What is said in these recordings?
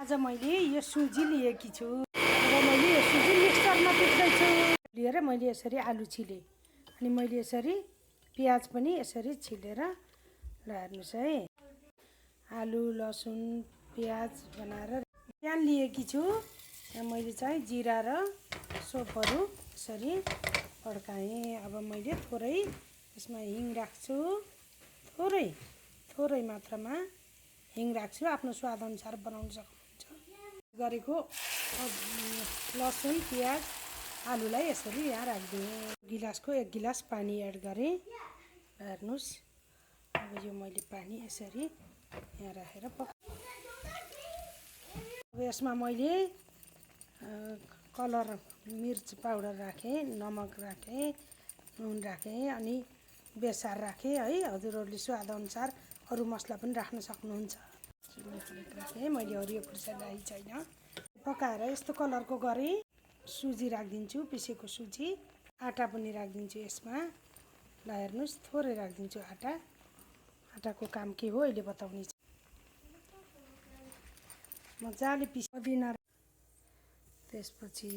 आज मैले यो सुजी लिएकी छु। अब मैले यो सुजी मिक्सरमा पिस्दैछु। लिएर मैले यसरी आलु छिलेँ अनि मैले यसरी प्याज पनि यसरी छिलेर ल हेर्नुहोस् है। आलु लसुन प्याज बनाएर प्यान लिएकी छु। यहाँ मैले चाहिँ जिरा र सोपहरू यसरी पड्काएँ। अब मैले थोरै यसमा हिङ राख्छु, थोरै मात्रामा हिङ राख्छु। आफ्नो स्वादअनुसार बनाउन सक्नुहुन्छ। गरेको लसुन प्याज आलुलाई यसरी यहाँ राखिदिएँ। गिलासको 1 गिलास पानी एड गरेँ। हेर्नुहोस् अब यो मैले पानी यसरी यहाँ राखेर अब यसमा मैले कलर मिर्च पाउडर राखेँ, नमक राखेँ, नुन राखेँ अनि बेसार राखेँ है। हजुरहरूले स्वादअनुसार अरू मसला पनि राख्न सक्नुहुन्छ। चिल्ली फ्लेक्स राखेँ मैले, हरियो खुर्सानी छैन। पकाएर यस्तो कलरको गरेँ। सुजी राखिदिन्छु, पिसेको सुजी। आटा पनि राखिदिन्छु यसमा। ल हेर्नुहोस् थोरै राखिदिन्छु आटा। आटाको काम के हो अहिले बताउने छु। मजाले पुदिना त्यसपछि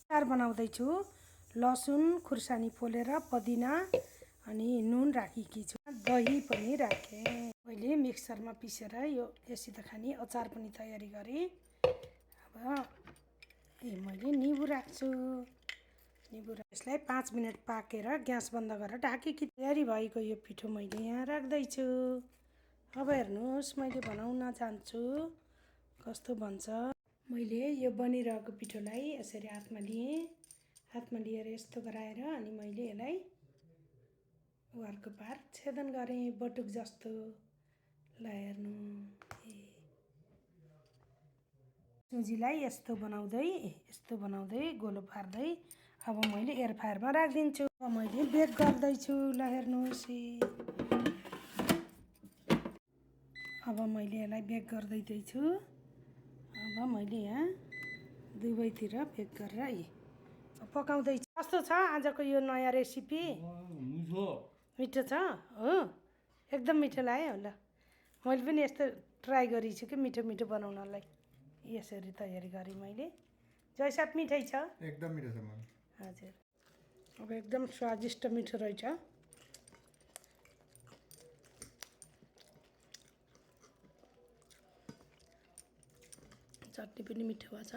अचार बनाउँदैछु। लसुन खुर्सानी पोलेर पुदिना अनि नुन राखेकी छु। दही पनि राखेँ। मैले मिक्सरमा पिसेर यो यसित खाने अचार पनि तयारी गरेँ। अब मैले निबु राख्छु। यसलाई 5 मिनट पाकेर ग्यास बन्द गरेर ढाकेकी तयारी भएको यो पिठो मैले यहाँ राख्दैछु। अब हेर्नुहोस् मैले बनाउन जान्छु कस्तो बन्छ। मैले यो बनिरहेको पिठोलाई यसरी हातमा लिएँ। हातमा लिएर यस्तो गराएर अनि मैले यसलाई वारको पार छेदन गरेँ बटुक जस्तो। ल हेर्नु सुजीलाई यस्तो बनाउँदै गोलो पार्दै अब मैले एयर फ्रायरमा राखिदिन्छु। अब मैले बेक गर्दैछु। ल हेर्नुहोस् अब मैले यसलाई बेक गर्दैछु। अब मैले यहाँ दुवैतिर बेक गरेर पकाउँदैछु। कस्तो छ आजको यो नयाँ रेसिपी? मिठो छ हो, एकदम मिठो लाग्यो। ल मैले पनि यस्तो ट्राई गरेछु कि मिठो बनाउनलाई। यसरी तयारी गरेँ मैले। जयसाप मिठै छ? एकदम मिठो छ। हजुर अब एकदम स्वादिष्ट मिठो रहेछ। चट्नी पनि मिठो भएछ।